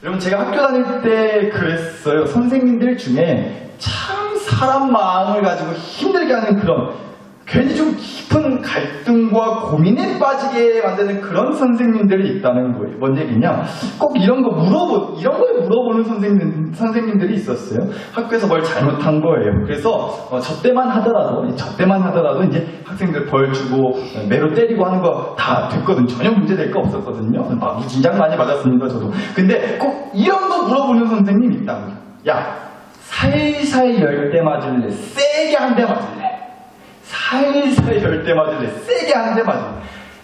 여러분 제가 학교 다닐 때 그랬어요. 선생님들 중에 참 사람 마음을 가지고 힘들게 하는 그런 괜히 좀 깊은 갈등과 고민에 빠지게 만드는 그런 선생님들이 있다는 거예요. 뭔 얘기냐? 꼭 이런 걸 물어보는 선생님들이 있었어요. 학교에서 뭘 잘못한 거예요. 그래서 저 때만 하더라도 이제 학생들 벌 주고 매로 때리고 하는 거 다 됐거든. 전혀 문제될 거 없었거든요. 막 무진장 많이 맞았습니다, 저도. 근데 꼭 이런 거 물어보는 선생님이 있다고요. 야, 살살 열 대 맞을래? 세게 한 대 맞을래? 살살 열 대 맞을래? 세게 한 대 맞을래?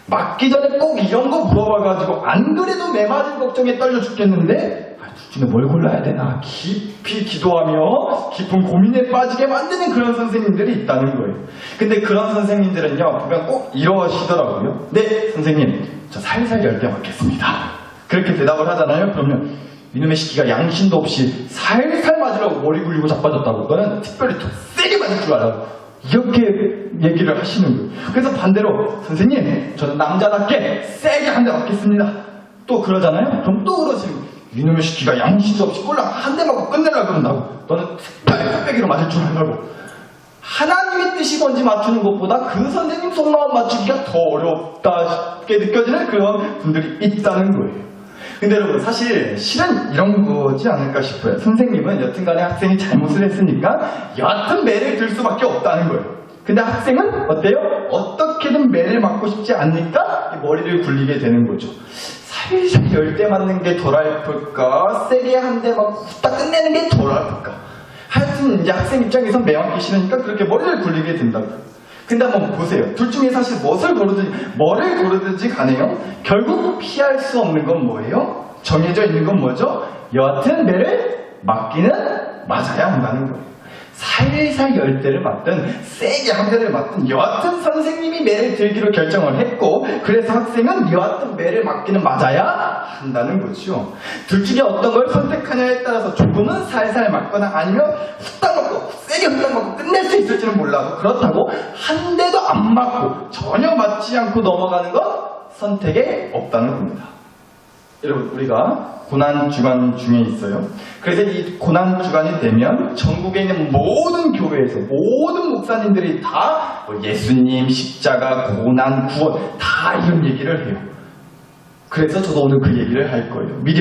맞기 전에 꼭 이런 거 물어봐가지고 안 그래도 매 맞은 걱정에 떨려 죽겠는데 둘 중에 뭘 골라야 되나 깊이 기도하며 깊은 고민에 빠지게 만드는 그런 선생님들이 있다는 거예요. 근데 그런 선생님들은요 보면 꼭 이러시더라고요. 네 선생님 저 살살 열 대 맞겠습니다. 그렇게 대답을 하잖아요. 그러면 이놈의 시끼가 양심도 없이 살살 맞으려고 머리 굴리고 자빠졌다고. 너는 특별히 더 세게 맞을 줄 알아. 이렇게 얘기를 하시는 거예요. 그래서 반대로 선생님 저는 남자답게 세게 한 대 맞겠습니다. 또 그러잖아요. 그럼 또 그러시는 거예요. 이놈의 시끼가 양심도 없이 꼴랑 한 대 맞고 끝내려고 그런다고. 너는 특별히 뚝배기로 맞을 줄 알고. 하나님의 뜻이 뭔지 맞추는 것보다 그 선생님 속마음 맞추기가 더 어렵다게 느껴지는 그런 분들이 있다는 거예요. 근데 여러분 사실 실은 이런 거지 않을까 싶어요. 선생님은 여튼간에 학생이 잘못을 했으니까 여하튼 매를 들 수밖에 없다는 거예요. 근데 학생은 어때요? 어떻게든 매를 맞고 싶지 않으니까 머리를 굴리게 되는 거죠. 살살 열 대 맞는 게 덜 아플까? 세게 한 대 맞고 후딱 끝내는 게 덜 아플까? 하여튼 이제 학생 입장에서 매 맞기 싫으니까 그렇게 머리를 굴리게 된다고. 근데 한번 보세요. 둘 중에 사실 뭐를 고르든지 가네요. 결국 피할 수 없는 건 뭐예요? 정해져 있는 건 뭐죠? 여하튼 매를 맞기는 맞아야 한다는 거예요. 살살 열 대를 맞든 세게 한 대를 맞든 여하튼 선생님이 매를 들기로 결정을 했고 그래서 학생은 여하튼 매를 맞기는 맞아야 한다는 거죠. 둘 중에 어떤 걸 선택하냐에 따라서 조금은 살살 맞거나 아니면 후딱 맞고 세게 후딱 맞고 끝낼 수 있을지는 몰라도 그렇다고 한 대도 안 맞고 전혀 맞지 않고 넘어가는 건 선택에 없다는 겁니다. 여러분 우리가 고난주간 중에 있어요. 그래서 이 고난주간이 되면 전국에 있는 모든 교회에서 모든 목사님들이 다 예수님, 십자가, 고난, 구원 다 이런 얘기를 해요. 그래서 저도 오늘 그 얘기를 할 거예요. 미리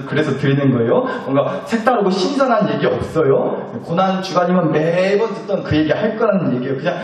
그래서 드리는 거예요. 뭔가 색다르고 신선한 얘기 없어요. 고난주간이면 매번 듣던 그 얘기 할 거라는 얘기예요. 그냥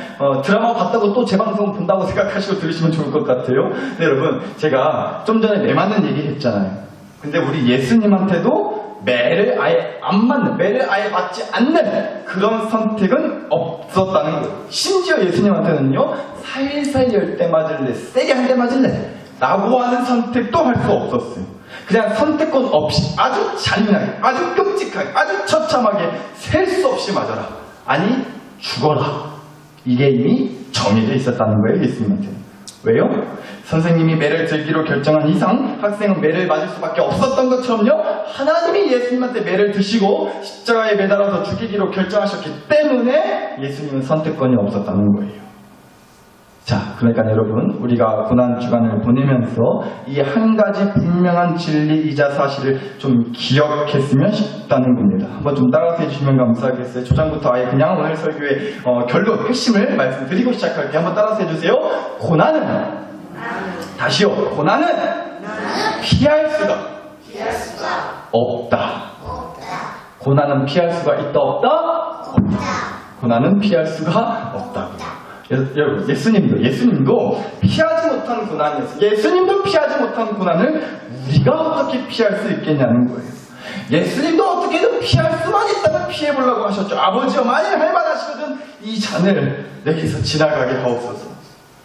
드라마 봤다고 또 재방송 본다고 생각하시고 들으시면 좋을 것 같아요. 근데 여러분 제가 좀 전에 매 맞는 얘기 했잖아요. 근데 우리 예수님한테도 매를 아예 안 맞는, 매를 아예 맞지 않는 그런 선택은 없었다는 거예요. 심지어 예수님한테는요, 살살 열 대 맞을래, 세게 한 대 맞을래 라고 하는 선택도 할 수 없었어요. 그냥 선택권 없이 아주 잔인하게, 아주 끔찍하게, 아주 처참하게 셀 수 없이 맞아라. 아니, 죽어라. 이게 이미 정해져 있었다는 거예요, 예수님한테는. 왜요? 선생님이 매를 들기로 결정한 이상 학생은 매를 맞을 수밖에 없었던 것처럼요. 하나님이 예수님한테 매를 드시고 십자가에 매달아서 죽이기로 결정하셨기 때문에 예수님은 선택권이 없었다는 거예요. 자, 그러니까 여러분 우리가 고난주간을 보내면서 이 한 가지 분명한 진리이자 사실을 좀 기억했으면 싶다는 겁니다. 한번 좀 따라서 해주시면 감사하겠어요. 초장부터 아예 그냥 오늘 설교의 결론, 핵심을 말씀드리고 시작할게요. 한번 따라서 해주세요. 고난은 다시요. 고난은 피할 수가 없다. 고난은 피할 수가 있다 없다? 없다. 고난은 피할 수가 없다. 여러분 예수님도 피하지 못한 고난이었어요. 예수님도 피하지 못한 고난을 우리가 어떻게 피할 수 있겠냐는 거예요. 예수님도 어떻게든 피할 수만 있다면 피해보려고 하셨죠. 아버지여 만일 할만하시거든 이 잔을 내게서 지나가게 하옵소서.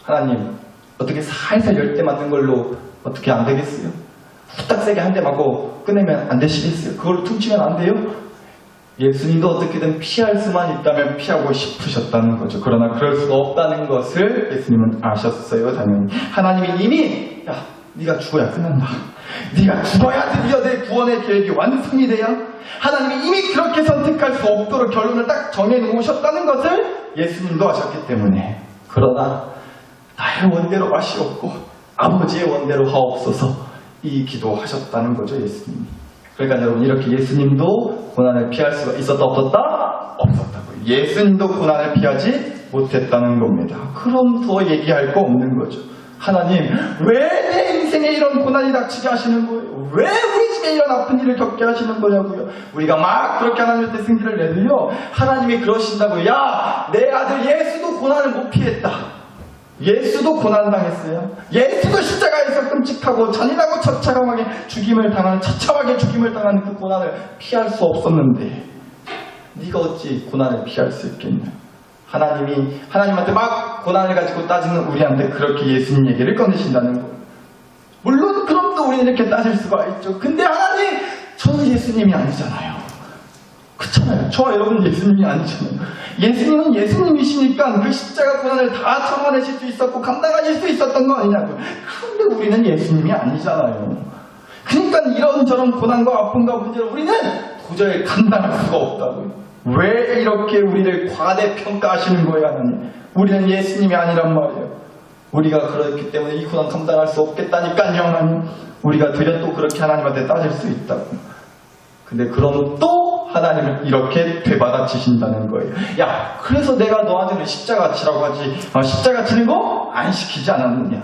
하나님 어떻게 살살 열 대 맞는 걸로 어떻게 안 되겠어요? 후딱 세게 한 대 맞고 끝내면 안 되시겠어요? 그걸로 퉁치면 안 돼요? 예수님도 어떻게든 피할 수만 있다면 피하고 싶으셨다는 거죠. 그러나 그럴 수가 없다는 것을 예수님은 아셨어요. 당연히 하나님이 이미 야 네가 죽어야 끝난다. 네가 죽어야 드디어 내 구원의 계획이 완성이 돼야 하나님이 이미 그렇게 선택할 수 없도록 결론을 딱 정해놓으셨다는 것을 예수님도 아셨기 때문에 그러나 나의 원대로 마시옵고 아버지의 원대로 하옵소서 이 기도하셨다는 거죠. 예수님이. 그러니까 여러분 이렇게 예수님도 고난을 피할 수가 있었다 없었다? 없었다고요. 예수님도 고난을 피하지 못했다는 겁니다. 그럼 더 얘기할 거 없는 거죠. 하나님 왜 내 인생에 이런 고난이 닥치게 하시는 거예요? 왜 우리 집에 이런 아픈 일을 겪게 하시는 거냐고요. 우리가 막 그렇게 하나님한테 승기를 내도요 하나님이 그러신다고요. 야, 내 아들 예수도 고난을 못 피했다. 예수도 고난당했어요. 예수도 십자가에서 끔찍하고 잔인하고 처참하게 죽임을 당하는 그 고난을 피할 수 없었는데 네가 어찌 고난을 피할 수 있겠냐. 하나님한테 막 고난을 가지고 따지는 우리한테 그렇게 예수님 얘기를 꺼내신다는 거예요. 물론 그럼 또 우리는 이렇게 따질 수가 있죠. 근데 하나님, 저는 예수님이 아니잖아요. 그렇잖아요. 저와 여러분 예수님이 아니잖아요. 예수님은 예수님이시니까 그 십자가 고난을 다 참아내실 수 있었고 감당하실 수 있었던 거 아니냐고요. 그런데 우리는 예수님이 아니잖아요. 그러니까 이런저런 고난과 아픔과 문제를 우리는 도저히 감당할 수가 없다고요. 왜 이렇게 우리를 과대평가하시는 거예요, 하나님? 우리는 예수님이 아니란 말이에요. 우리가 그렇기 때문에 이 고난 감당할 수 없겠다니까요, 하나님. 우리가 되려 또 그렇게 하나님한테 따질 수 있다고. 근데 그럼 또 하나님을 이렇게 되받아치신다는 거예요. 야, 그래서 내가 너한테는 십자가 치라고 하지. 십자가 치는 거 안 시키지 않았느냐.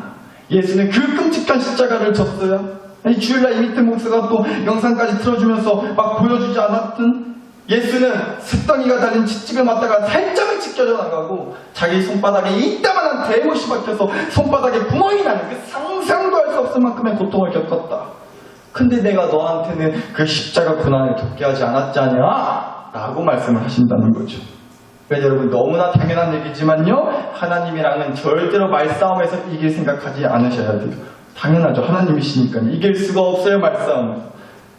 예수는 그 끔찍한 십자가를 졌어요. 주일날 이미트 목사가 또 영상까지 틀어주면서 막 보여주지 않았던 예수는 쇳덩이가 달린 칫집에 맞다가 살짝은 찢겨져 나가고 자기 손바닥에 이따만한 대못이 박혀서 손바닥에 구멍이 나는 그 상상도 할 수 없을 만큼의 고통을 겪었다. 근데 내가 너한테는 그 십자가 고난을 겪게 하지 않았잖냐? 라고 말씀을 하신다는 거죠. 그러니까 여러분 너무나 당연한 얘기지만요, 하나님이랑은 절대로 말싸움에서 이길 생각하지 않으셔야 돼요. 당연하죠. 하나님이시니까 이길 수가 없어요, 말싸움은.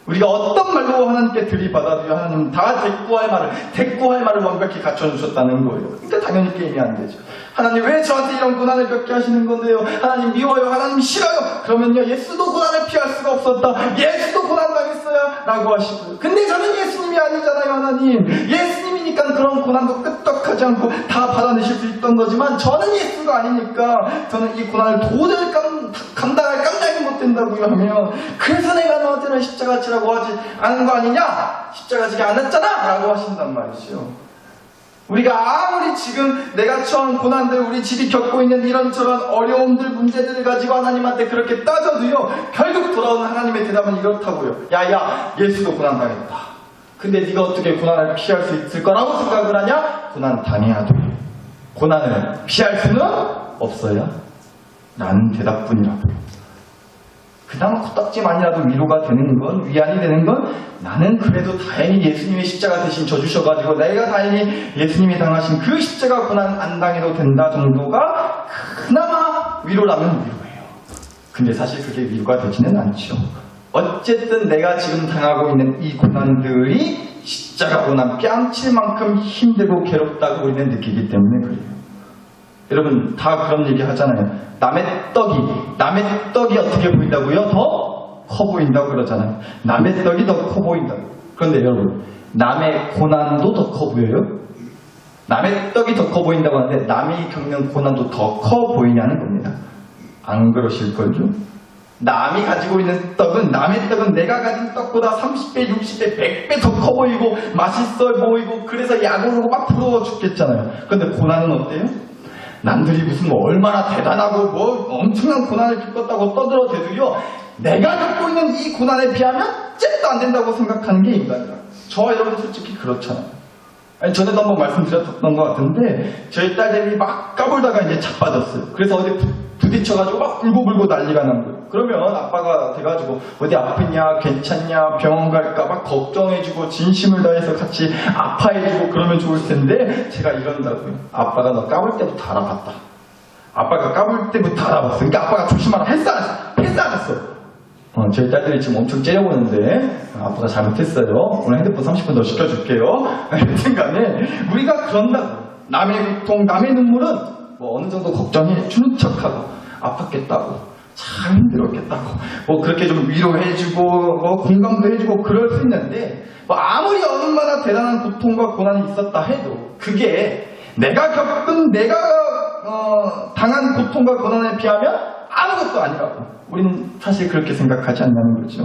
우리가 어떤 말로 하나님께 들이받아도요, 하나님은 다 대꾸할 말을 완벽히 갖춰주셨다는 거예요. 그러니까 당연히 게임이 안 되죠. 하나님 왜 저한테 이런 고난을 겪게 하시는 건데요? 하나님 미워요, 하나님 싫어요. 그러면요, 예수도 고난을 피할 수가 없었다. 예수도 고난당했어요. 라고 하시고요. 근데 저는 예수님이 아니잖아요, 하나님. 예수님이니까 그런 고난도 끄떡하지 않고 다 받아내실 수 있던 거지만 저는 예수가 아니니까 저는 이 고난을 도저히 감당할 깜짝이 못 된다고요 하면, 그래서 내가 너한테는 십자가 치라고 하지 않은 거 아니냐? 십자가 지게 안 했잖아? 라고 하신단 말이죠. 우리가 아무리 지금 내가 처한 고난들, 우리 집이 겪고 있는 이런저런 어려움들, 문제들을 가지고 하나님한테 그렇게 따져도요, 결국 돌아오는 하나님의 대답은 이렇다고요. 야야, 예수도 고난당했다. 근데 네가 어떻게 고난을 피할 수 있을 거라고 생각을 하냐? 고난 당해야 돼. 고난을 피할 수는 없어요. 라는 대답뿐이라고요. 그나마 코딱지만이라도 위로가 되는 건, 위안이 되는 건, 나는 그래도 다행히 예수님이 십자가 대신 져주셔가지고 내가 다행히 예수님이 당하신 그 십자가 고난 안 당해도 된다 정도가 그나마 위로라면 위로예요. 근데 사실 그게 위로가 되지는 않죠. 어쨌든 내가 지금 당하고 있는 이 고난들이 십자가 고난 뺨칠 만큼 힘들고 괴롭다고 우리는 느끼기 때문에 그래요. 여러분 다 그런 얘기 하잖아요. 남의 떡이 어떻게 보인다고요? 더 커 보인다고 그러잖아요. 남의 떡이 더 커 보인다고. 그런데 여러분, 남의 고난도 더 커 보여요? 남의 떡이 더 커 보인다고 하는데 남이 겪는 고난도 더 커 보이냐는 겁니다. 안 그러실걸요? 남이 가지고 있는 떡은, 남의 떡은 내가 가진 떡보다 30배, 60배, 100배 더 커 보이고 맛있어 보이고 그래서 약오르고 막 부러워 죽겠잖아요. 그런데 고난은 어때요? 남들이 무슨 뭐 얼마나 대단하고 뭐 엄청난 고난을 겪었다고 떠들어대도요, 내가 겪고 있는 이 고난에 비하면 잽도 안 된다고 생각하는 게 인간이라. 저와 여러분 솔직히 그렇잖아요. 아니, 전에도 한번 말씀드렸던 것 같은데 저희 딸들이 막 까불다가 이제 자빠졌어요. 그래서 어디 부딪혀가지고 막 울고불고 난리가 난 거예요. 그러면 아빠가 돼가지고 어디 아프냐, 괜찮냐, 병원 갈까 막 걱정해주고 진심을 다해서 같이 아파해주고 그러면 좋을 텐데 제가 이런다고요. 아빠가 너 까불 때부터 알아봤다. 아빠가 까불 때부터 알아봤어. 그러니까 아빠가 조심하라 했어 안 했어? 했어 안 했어? 저희 딸들이 지금 엄청 째려보는데 아빠가 잘못했어요. 오늘 핸드폰 30분 더 시켜줄게요. 여튼 간에 우리가 그런다고. 남의 고통, 남의 눈물은 뭐 어느 정도 걱정해 주는 척하고 아팠겠다고, 참 힘들었겠다고 뭐 그렇게 좀 위로해주고 뭐 공감도 해주고 그럴 수 있는데, 뭐 아무리 얼마나 대단한 고통과 고난이 있었다 해도 그게 내가 당한 고통과 고난에 비하면 아무것도 아니라고 우리는 사실 그렇게 생각하지 않냐는 거죠.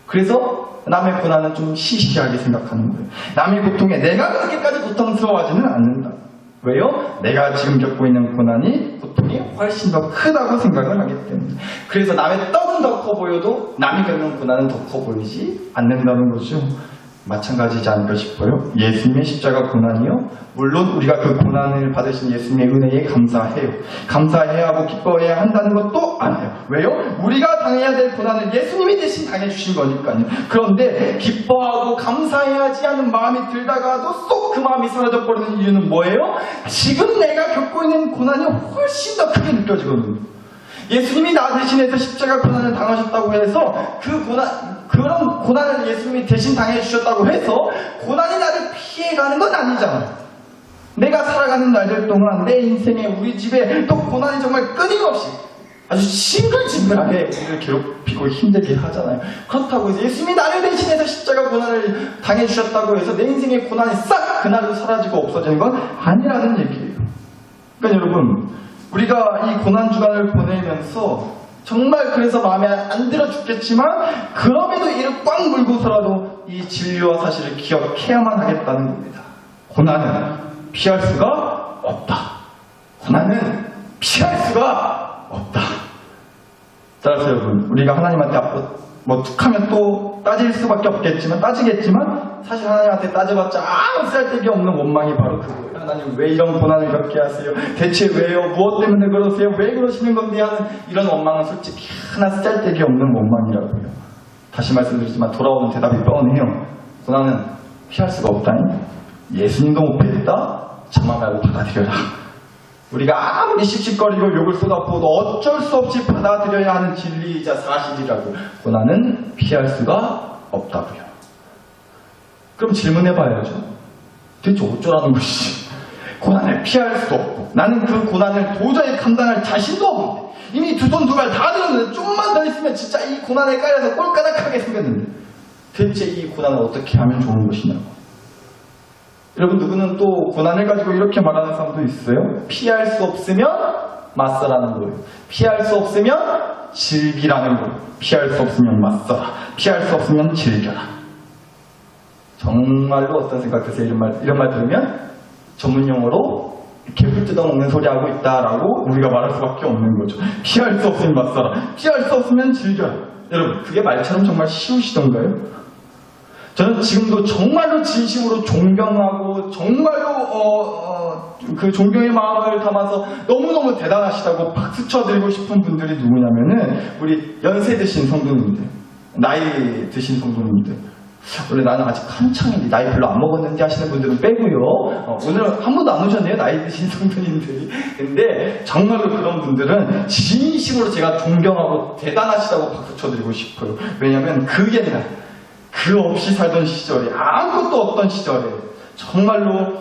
그래서 남의 고난은 좀 시시하게 생각하는 거예요. 남의 고통에 내가 그렇게까지 고통스러워하지는 않는다. 왜요? 내가 지금 겪고 있는 고통이 훨씬 더 크다고 생각을 하기 때문에. 그래서 남의 떡은 더 커 보여도 남이 겪는 고난은 더 커 보이지 않는다는 거죠. 마찬가지지 않을까 싶어요. 예수님의 십자가 고난이요. 물론 우리가 그 고난을 받으신 예수님의 은혜에 감사해요. 감사해야 하고 기뻐해야 한다는 것도 아니에요. 왜요? 우리가 당해야 될 고난을 예수님이 대신 당해주신 거니까요. 그런데 기뻐하고 감사해야지 하는 마음이 들다가도 쏙 그 마음이 사라져버리는 이유는 뭐예요? 지금 내가 겪고 있는 고난이 훨씬 더 크게 느껴지거든요. 예수님이 나 대신해서 십자가 고난을 당하셨다고 해서 그런 고난을 예수님이 대신 당해주셨다고 해서 고난이 나를 피해가는 건 아니잖아요. 내가 살아가는 날들 동안 내 인생에 우리 집에 또 고난이 정말 끊임없이 아주 징글징글하게 우리를 괴롭히고 힘들게 하잖아요. 그렇다고 해서 예수님이 나를 대신해서 십자가 고난을 당해주셨다고 해서 내 인생의 고난이 싹 그날로 사라지고 없어지는 건 아니라는 얘기예요. 그러니까 여러분, 우리가 이 고난주간을 보내면서 정말 그래서 마음에 안 들어 죽겠지만 그럼에도 이를 꽉 물고서라도 이 진리와 사실을 기억해야만 하겠다는 겁니다. 고난은 피할 수가 없다. 고난은 피할 수가 없다. 따라서 여러분, 우리가 하나님한테 앞으로 툭하면 또 따지겠지만 사실 하나님한테 따져봤자 아무 쓸데기 없는 원망이 바로 그거예요. 하나님 왜 이런 고난을 겪게 하세요? 대체 왜요? 무엇 때문에 그러세요? 왜 그러시는 건데 하는 이런 원망은 솔직히 하나 쓸데기 없는 원망이라고요. 다시 말씀드리지만 돌아오는 대답이 뻔해요. 고난은 피할 수가 없다니. 예수님도 못 피했다? 저만 말고 받아들여라. 우리가 아무리 씩씩거리고 욕을 쏟아부어도 어쩔 수 없이 받아들여야 하는 진리이자 사실이라고. 고난은 피할 수가 없다고요. 그럼 질문해봐야죠. 대체 어쩌라는 것이지? 고난을 피할 수도 없고 나는 그 고난을 도저히 감당할 자신도 없는데 이미 두 손 두 발 다 들었는데 좀만 더 있으면 진짜 이 고난에 깔려서 꼴까닥하게 생겼는데 대체 이 고난을 어떻게 하면 좋은 것이냐고. 여러분, 누구는 또 고난을 가지고 이렇게 말하는 사람도 있어요. 피할 수 없으면 맞서라는 거예요. 피할 수 없으면 즐기라는 거예요. 피할 수 없으면 맞서라. 피할 수 없으면 즐겨라. 정말로 어떤 생각 드세요? 이런 말 들으면 전문용어로 개불 뜯어먹는 소리 하고 있다라고 우리가 말할 수밖에 없는 거죠. 피할 수 없으면 맞서라. 피할 수 없으면 즐겨라. 여러분, 그게 말처럼 정말 쉬우시던가요? 저는 지금도 정말로 진심으로 존경하고 정말로 그 존경의 마음을 담아서 너무너무 대단하시다고 박수 쳐드리고 싶은 분들이 누구냐면은 우리 연세 드신 성도님들, 나이 드신 성도님들. 원래 나는 아직 한창인데 나이 별로 안 먹었는데 하시는 분들은 빼고요. 오늘 한 번도 안 오셨네요, 나이 드신 성도님들이. 근데 정말로 그런 분들은 진심으로 제가 존경하고 대단하시다고 박수 쳐드리고 싶어요. 왜냐면 그 옛날 그 없이 살던 시절에 아무것도 없던 시절에 정말로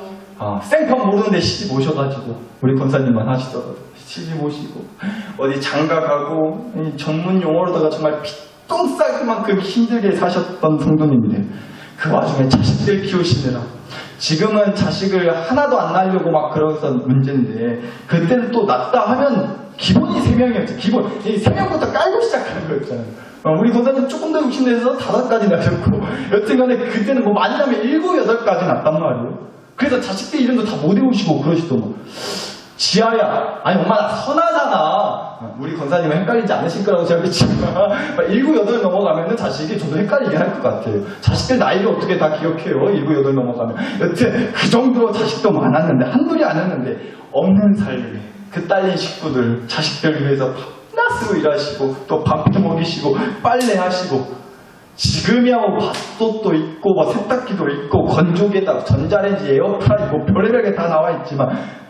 생판 모르는데 시집 오셔가지고 우리 권사님만 하시더라도 시집 오시고 어디 장가가고 전문 용어로다가 정말 피똥 쌀 만큼 힘들게 사셨던 성도님들, 그 와중에 자식들 키우시느라 지금은 자식을 하나도 안 낳으려고 막 그러서 문제인데 그때는 또 낳다 하면 기본이 3명이었죠. 기본 3명부터 깔고 시작하는 거였잖아요. 우리 권사님 조금 더 욕심내서 5까지 낳으셨고 여튼간에 그때는 뭐 많이 나면 7, 8까지 낳단 말이에요. 그래서 자식들 이름도 다 못 외우시고 그러시더만. 지아야, 아니 엄마 나 선하잖아. 우리 권사님은 헷갈리지 않으실 거라고 제가 믿지만 7, 8 넘어가면은 자식이 저도 헷갈리긴 할 것 같아요. 자식들 나이를 어떻게 다 기억해요? 7, 8 넘어가면. 여튼 그 정도로 자식도 많았는데 한둘이 아니었는데 없는 삶에 그 딸린 식구들, 자식들 위해서 밤낮으로 일하시고 또 밥도 먹이시고 빨래하시고 지금이야 뭐 밥솥도 있고 뭐 세탁기도 있고 건조기에다 전자레인지 에어프라이 뭐 별의별 게 다 나와 있지만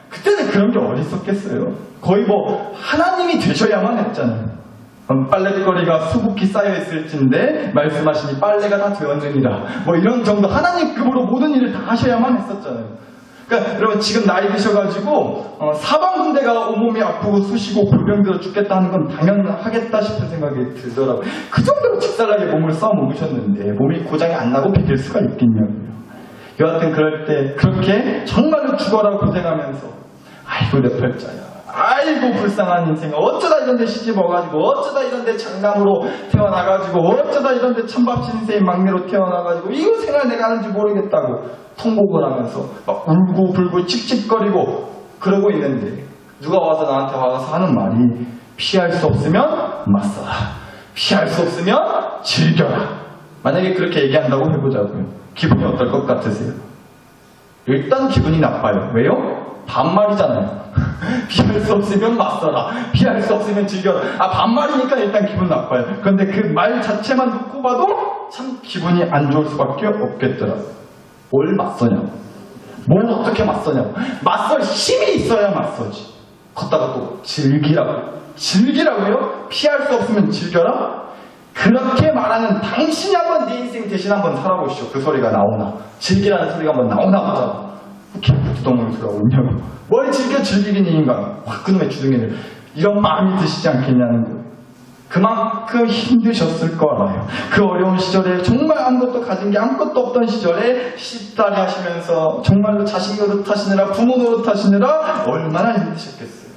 그때는 그런 게 어디 있었겠어요. 거의 뭐 하나님이 되셔야만 했잖아요. 빨랫거리가 수북히 쌓여있을진데 말씀하시니 빨래가 다 되었느니라 뭐 이런 정도 하나님급으로 모든 일을 다 하셔야만 했었잖아요. 그러니까 여러분 지금 나이 드셔가지고 사방군데가 온몸이 아프고 쑤시고 골병 들어 죽겠다 하는 건 당연하겠다 싶은 생각이 들더라고요. 그 정도로 직살나게 몸을 써먹으셨는데 몸이 고장이 안 나고 비길 수가 있겠냐고요. 여하튼 그럴 때 그렇게 정말로 죽어라 고생하면서 아이고 내 팔자야, 아이고 불쌍한 인생, 어쩌다 이런데 시집 와가지고, 어쩌다 이런데 장남으로 태어나가지고, 어쩌다 이런데 찬밥 신세의 막내로 태어나가지고 이거 생활 내가 하는지 모르겠다고 통곡을 하면서 막 울고불고 찝찝거리고 그러고 있는데, 누가 와서 나한테 와서 하는 말이 피할 수 없으면 맞서라, 피할 수 없으면 즐겨라. 만약에 그렇게 얘기한다고 해보자고요. 기분이 어떨 것 같으세요? 일단 기분이 나빠요. 왜요? 반말이잖아요. 피할 수 없으면 맞서라, 피할 수 없으면 즐겨라. 반말이니까 일단 기분 나빠요. 그런데 그 말 자체만 듣고 봐도 참 기분이 안 좋을 수밖에 없겠더라고요. 뭘 맞서냐고, 뭘 어떻게 맞서냐고. 맞설 힘이 있어야 맞서지. 걷다가 또 즐기라고요? 피할 수 없으면 즐겨라? 그렇게 말하는 당신이 한번 네 인생 대신 한번 살아보시죠. 그 소리가 나오나, 즐기라는 소리가 한번 나오나 보자. 개푸드덩어리 소리가 오냐고. 뭘 즐기긴 이 인간, 확 그놈의 주둥이를. 이런 마음이 드시지 않겠냐는 거예요. 그만큼 힘드셨을 거라요. 그 어려운 시절에, 정말 아무것도 가진 게 아무것도 없던 시절에 시집살이 하시면서 정말로 자식 노릇하시느라, 부모 노릇하시느라 얼마나 힘드셨겠어요.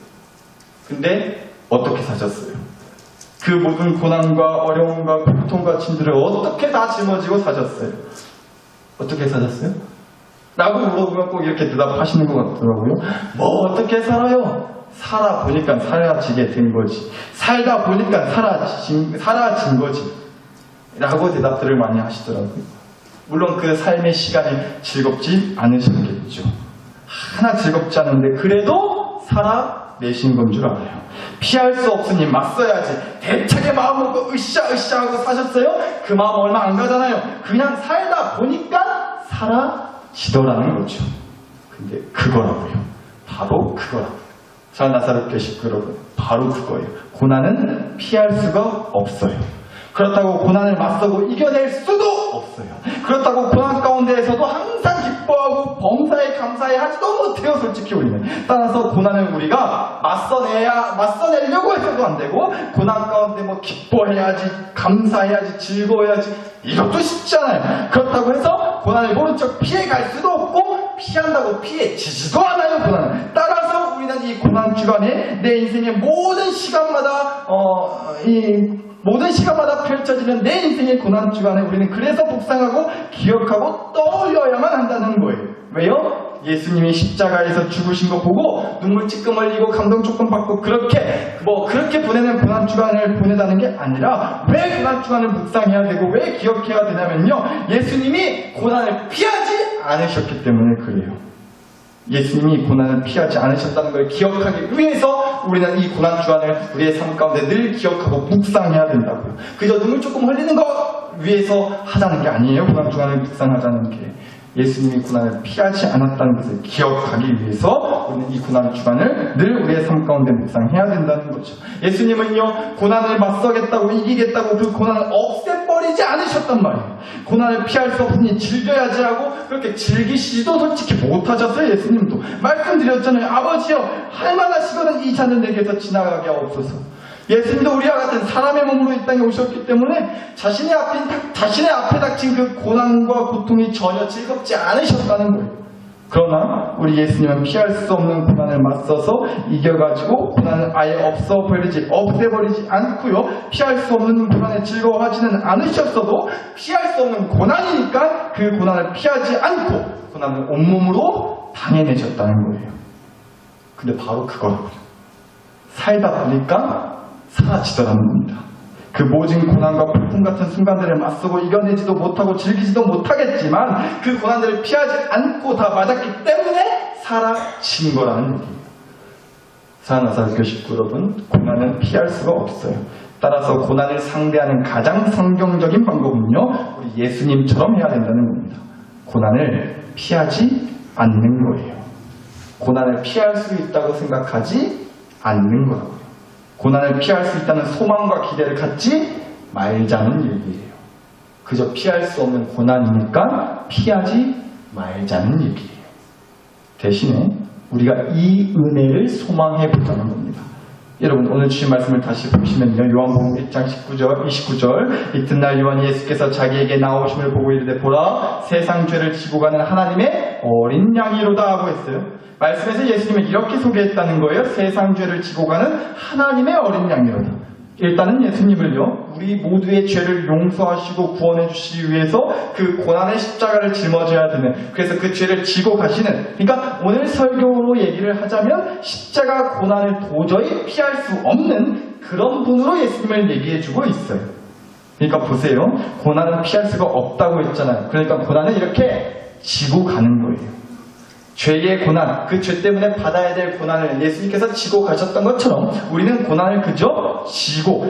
근데 어떻게 사셨어요? 그 모든 고난과 어려움과 고통과 짐들을 어떻게 다 짊어지고 사셨어요? 어떻게 사셨어요? 라고 물어보면 꼭 이렇게 대답하시는 것 같더라고요. 뭐 어떻게 살아요? 살아보니까 살아지게 된 거지. 살다 보니까 사라진 거지. 라고 대답들을 많이 하시더라고요. 물론 그 삶의 시간이 즐겁지 않으셨겠죠. 하나 즐겁지 않은데 그래도 살아내신 건 줄 알아요. 피할 수 없으니 맞서야지. 대책의 마음 먹고 으쌰으쌰 하고 사셨어요? 그 마음 얼마 안 가잖아요. 그냥 살다 보니까 사라지더라는 거죠. 근데 그거라고요. 바로 그거라고요. 자, 나사롭게 식구 여러분, 바로 그거예요. 고난은 피할 수가 없어요. 그렇다고 고난을 맞서고 이겨낼 수도 없어요. 그렇다고 고난 가운데에서도 항상 기뻐하고 범사에 감사해 하지도 못해요. 솔직히 우리는. 따라서 고난을 우리가 맞서내려고 해서도 안 되고, 고난 가운데 뭐 기뻐해야지, 감사해야지, 즐거워해야지, 이것도 쉽지 않아요. 그렇다고 해서 고난을 모른 척 피해갈 수도 없고, 피한다고 피해지지도 않아요. 고난은. 따라서 우리는 이 고난 주간에 내 인생의 모든 시간마다 펼쳐지는 내 인생의 고난 주간에 우리는 그래서 묵상하고 기억하고 떠올려야만 한다는 거예요. 왜요? 예수님이 십자가에서 죽으신 거 보고 눈물 찔끔 흘리고 감동 조금 받고 그렇게 보내는 고난 주간을 보내다는 게 아니라, 왜 고난 주간을 묵상해야 되고 왜 기억해야 되냐면요, 예수님이 고난을 피하지 않으셨기 때문에 그래요. 예수님이 고난을 피하지 않으셨다는 걸 기억하기 위해서 우리는 이 고난 주간을 우리의 삶 가운데 늘 기억하고 묵상해야 된다고요. 그저 눈물 조금 흘리는 것 위해서 하자는 게 아니에요. 고난 주간을 묵상하자는 게. 예수님이 고난을 피하지 않았다는 것을 기억하기 위해서 우리는 이 고난 주간을 늘 우리의 삶 가운데 묵상해야 된다는 거죠. 예수님은요, 고난을 맞서겠다고, 이기겠다고 그 고난을 없애버리지 않으셨단 말이에요. 고난을 피할 수 없으니 즐겨야지 하고 그렇게 즐기시지도 솔직히 못하셨어요. 예수님도 말씀드렸잖아요. 아버지여, 할만하시거든 이 잔을 내게서 지나가게 하옵소서. 예수님도 우리와 같은 사람의 몸으로 이 땅에 오셨기 때문에 자신의 앞에 닥친 그 고난과 고통이 전혀 즐겁지 않으셨다는 거예요. 그러나 우리 예수님은 피할 수 없는 고난을 맞서서 이겨가지고 고난을 아예 없애버리지 않고요. 피할 수 없는 고난에 즐거워하지는 않으셨어도 피할 수 없는 고난이니까 그 고난을 피하지 않고 고난을 온몸으로 당해내셨다는 거예요. 근데 바로 그거라고요. 살다 보니까 사라지더라는 겁니다. 그 모진 고난과 폭풍 같은 순간들을 맞서고 이겨내지도 못하고 즐기지도 못하겠지만 그 고난들을 피하지 않고 다 맞았기 때문에 사라진 거라는 얘기예요. 사랑하는 교식구 여러분, 고난은 피할 수가 없어요. 따라서 고난을 상대하는 가장 성경적인 방법은요, 우리 예수님처럼 해야 된다는 겁니다. 고난을 피하지 않는 거예요. 고난을 피할 수 있다고 생각하지 않는 거라고요. 고난을 피할 수 있다는 소망과 기대를 갖지 말자는 얘기예요. 그저 피할 수 없는 고난이니까 피하지 말자는 얘기예요. 대신에 우리가 이 은혜를 소망해 보자는 겁니다. 여러분 오늘 주신 말씀을 다시 보시면요. 요한복음 1장 19절 29절 이튿날 요한 예수께서 자기에게 나오심을 보고 이르되 보라 세상 죄를 지고 가는 하나님의 어린 양이로다 하고 했어요. 말씀에서 예수님을 이렇게 소개했다는 거예요. 세상 죄를 지고 가는 하나님의 어린 양이로다. 일단은 예수님을요, 우리 모두의 죄를 용서하시고 구원해 주시기 위해서 그 고난의 십자가를 짊어져야 되는, 그래서 그 죄를 지고 가시는, 그러니까 오늘 설교로 얘기를 하자면 십자가 고난을 도저히 피할 수 없는 그런 분으로 예수님을 얘기해 주고 있어요. 그러니까 보세요. 고난은 피할 수가 없다고 했잖아요. 그러니까 고난은 이렇게 지고 가는 거예요. 죄의 고난, 그 죄 때문에 받아야 될 고난을 예수님께서 지고 가셨던 것처럼 우리는 고난을 그저 지고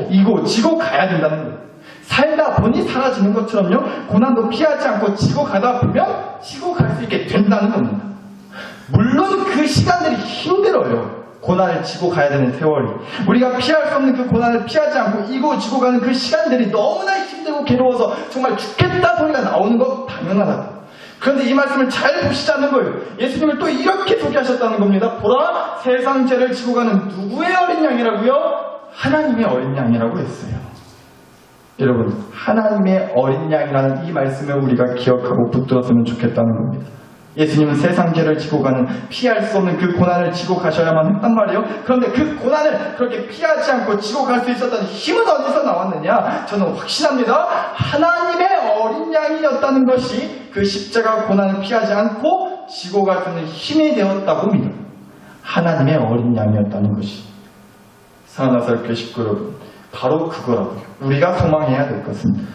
가야 된다는 거예요. 살다 보니 사라지는 것처럼요, 고난도 피하지 않고 지고 가다 보면 지고 갈 수 있게 된다는 겁니다. 물론 그 시간들이 힘들어요. 고난을 지고 가야 되는 세월이. 우리가 피할 수 없는 그 고난을 피하지 않고 지고 가는 그 시간들이 너무나 힘들고 괴로워서 정말 죽겠다 소리가 나오는 것 당연하다. 그런데 이 말씀을 잘 보시자는 거예요. 예수님을 또 이렇게 소개하셨다는 겁니다. 보라, 세상 죄를 지고 가는 누구의 어린 양이라고요? 하나님의 어린 양이라고 했어요. 여러분, 하나님의 어린 양이라는 이 말씀을 우리가 기억하고 붙들었으면 좋겠다는 겁니다. 예수님은 세상 죄를 지고 가는, 피할 수 없는 그 고난을 지고 가셔야만 했단 말이에요. 그런데 그 고난을 그렇게 피하지 않고 지고 갈 수 있었던 힘은 어디서 나왔느냐? 저는 확신합니다. 하나님의 어린 양이었다는 것이 그 십자가 고난을 피하지 않고 지고 갈 수 있는 힘이 되었다고 믿어요. 하나님의 어린 양이었다는 것이. 사랑하는 교회 식구 여러분, 바로 그거라고요. 우리가 소망해야 될 것입니다.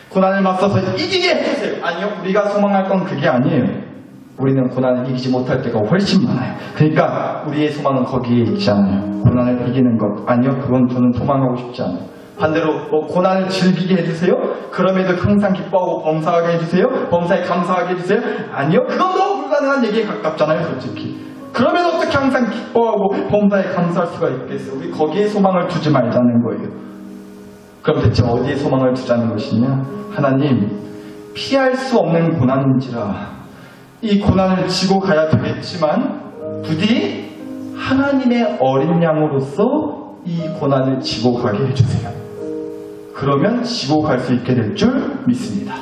고난을 맞서서 이기게 해주세요. 아니요, 우리가 소망할 건 그게 아니에요. 우리는 고난을 이기지 못할 때가 훨씬 많아요. 그러니까 우리의 소망은 거기에 있지 않아요. 고난을 이기는 것, 아니요, 그건 저는 소망하고 싶지 않아요. 반대로 고난을 즐기게 해주세요. 그럼에도 항상 기뻐하고 범사하게 해주세요. 범사에 감사하게 해주세요. 아니요, 그건 너무 불가능한 얘기에 가깝잖아요, 솔직히. 그러면 어떻게 항상 기뻐하고 범사에 감사할 수가 있겠어요? 우리 거기에 소망을 두지 말자는 거예요. 그럼 대체 어디에 소망을 두자는 것이냐? 하나님, 피할 수 없는 고난인지라 이 고난을 지고 가야 되겠지만 부디 하나님의 어린 양으로서 이 고난을 지고 가게 해주세요. 그러면 지고 갈 수 있게 될 줄 믿습니다.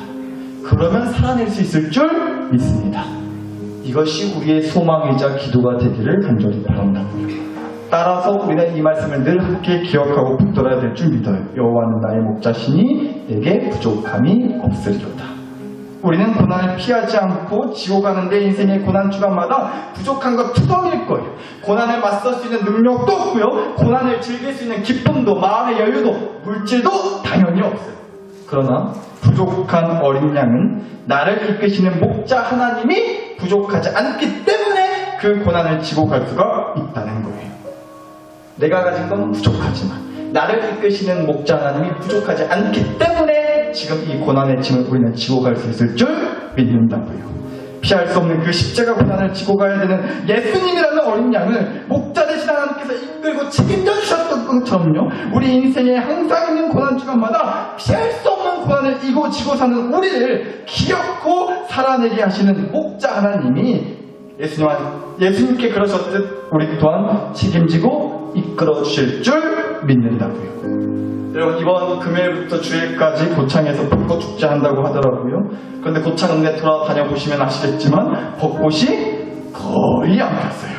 그러면 살아낼 수 있을 줄 믿습니다. 이것이 우리의 소망이자 기도가 되기를 간절히 바란다고요. 따라서 우리는 이 말씀을 늘 함께 기억하고 붙들어야 될 줄 믿어요. 여호와는 나의 목자시니 내게 부족함이 없으리로다. 우리는 고난을 피하지 않고 지고 가는 내 인생의 고난 주간마다 부족한 것 투성일 거예요. 고난을 맞설 수 있는 능력도 없고요. 고난을 즐길 수 있는 기쁨도, 마음의 여유도, 물질도 당연히 없어요. 그러나 부족한 어린 양은 나를 이끄시는 목자 하나님이 부족하지 않기 때문에 그 고난을 지고 갈 수가 있다는 거예요. 내가 가진 건 부족하지만 나를 이끄시는 목자 하나님이 부족하지 않기 때문에 지금 이 고난의 짐을 우리는 지고 갈 수 있을 줄 믿는다고요. 피할 수 없는 그 십자가 고난을 지고 가야 되는 예수님이라는 어린 양을 목자 되신 하나님께서 이끌고 책임져 주셨던 것처럼요, 우리 인생에 항상 있는 고난 주간마다 피할 수 없는 고난을 지고 사는 우리를 기억고 살아내게 하시는 목자 하나님이 예수님께 그러셨듯 우리 또한 책임지고 이끌어 주실 줄 믿는다고요. 여러분, 이번 금요일부터 주일까지 고창에서 벚꽃 축제 한다고 하더라고요. 그런데 고창 읍내 돌아다녀보시면 아시겠지만 벚꽃이 거의 안 폈어요.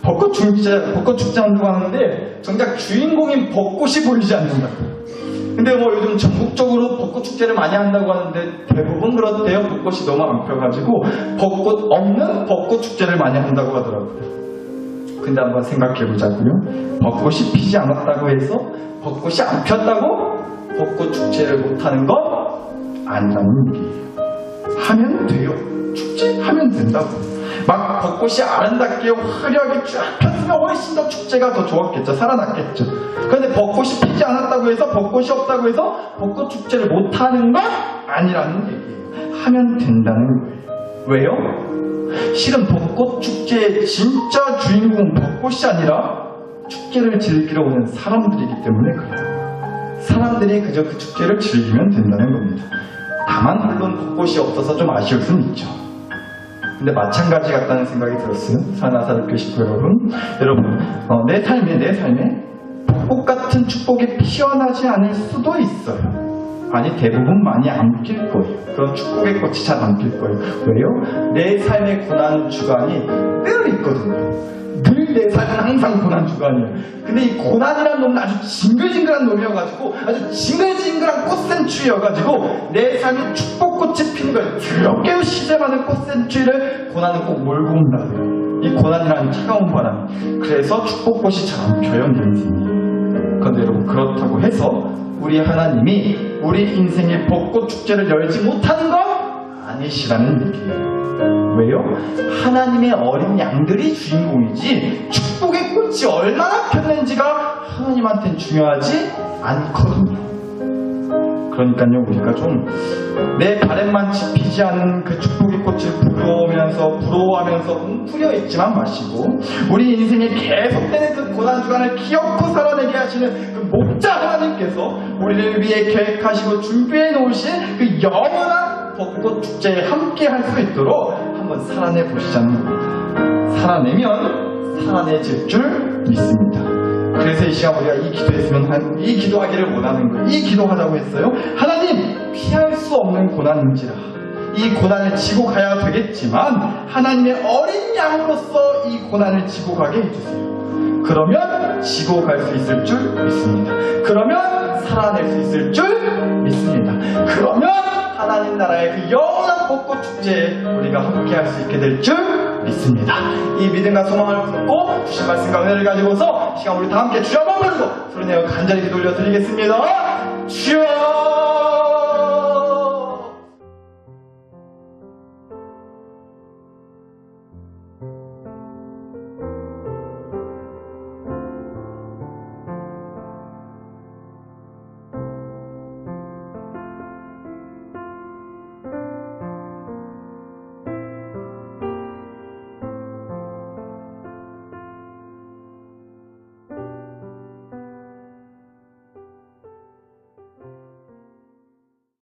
벚꽃 축제 한다고 하는데 정작 주인공인 벚꽃이 보이지 않는다고요. 근데 요즘 전국적으로 벚꽃 축제를 많이 한다고 하는데 대부분 그렇대요. 벚꽃이 너무 안 펴가지고 벚꽃 없는 벚꽃 축제를 많이 한다고 하더라고요. 근데 한번 생각해 보자고요. 벚꽃이 피지 않았다고 해서 벚꽃이 안 폈다고 벚꽃 축제를 못하는 건 아니라는 얘기예요. 하면 돼요. 축제하면 된다고. 막 벚꽃이 아름답게 화려하게 쫙 폈으면 훨씬 더 축제가 더 좋았겠죠. 살아났겠죠. 그런데 벚꽃이 피지 않았다고 해서, 벚꽃이 없다고 해서 벚꽃 축제를 못하는 건 아니라는 얘기예요. 하면 된다는 거예요. 왜요? 실은 벚꽃 축제의 진짜 주인공은 벚꽃이 아니라 축제를 즐기러 오는 사람들이기 때문에 그래요. 사람들이 그저 그 축제를 즐기면 된다는 겁니다. 다만 물론 벚꽃이 없어서 좀 아쉬울 수는 있죠. 근데 마찬가지 같다는 생각이 들었어요. 사나사를 교식구 여러분, 내 삶에 벚꽃 같은 축복이 피어나지 않을 수도 있어요. 아니 대부분 많이 안 필 거예요. 그런 축복의 꽃이 잘 안 필 거예요. 왜요? 내 삶의 고난 주간이 늘 있거든요. 늘 내 삶은 항상 고난 주간이에요. 근데 이 고난이라는 놈은 아주 징글징글한 놈이어가지고 아주 징글징글한 꽃샘추위여가지고 내 삶이 축복꽃이 피는 거예요. 더럽게 시제 많은 꽃샘추위를 고난은 꼭 몰고 온다고요. 이 고난이라는 차가운 바람. 그래서 축복꽃이 잘 안 펴요, 내 인생이. 그런데 여러분 그렇다고 해서 우리 하나님이 우리 인생의 벚꽃 축제를 열지 못하는 건 아니시라는 얘기예요. 왜요? 하나님의 어린 양들이 주인공이지 축복의 꽃이 얼마나 폈는지가 하나님한테는 중요하지 않거든요. 그러니까요, 우리가 좀 내 바램만 지피지 않는 그 축복의 꽃을 부러워하면서 웅크려 있지만 마시고 우리 인생에 계속되는 그 고난 주간을 기어코 살아내게 하시는 그 목자 하나님께서 우리를 위해 계획하시고 준비해 놓으신 그 영원한 벚꽃 축제에 함께 할 수 있도록 한번 살아내 보시자는 겁니다. 살아내면 살아내질 줄 믿습니다. 그래서 이 시간 우리가 이 기도하기를 원하는 거예요. 이 기도하자고 했어요. 하나님, 피할 수 없는 고난인지라 이 고난을 지고 가야 되겠지만 하나님의 어린 양으로서 이 고난을 지고 가게 해주세요. 그러면 지고 갈 수 있을 줄 믿습니다. 그러면 살아낼 수 있을 줄 믿습니다. 그러면 하나님 나라의 그 영원한 벚꽃 축제에 우리가 함께 할 수 있게 될 줄 믿습니다. 이 믿음과 소망을 품고 주신 말씀과 은혜를 가지고서 시간 우리 다 함께 주여 한번 부르고 소리내어 간절히 기도 올려드리겠습니다. 주여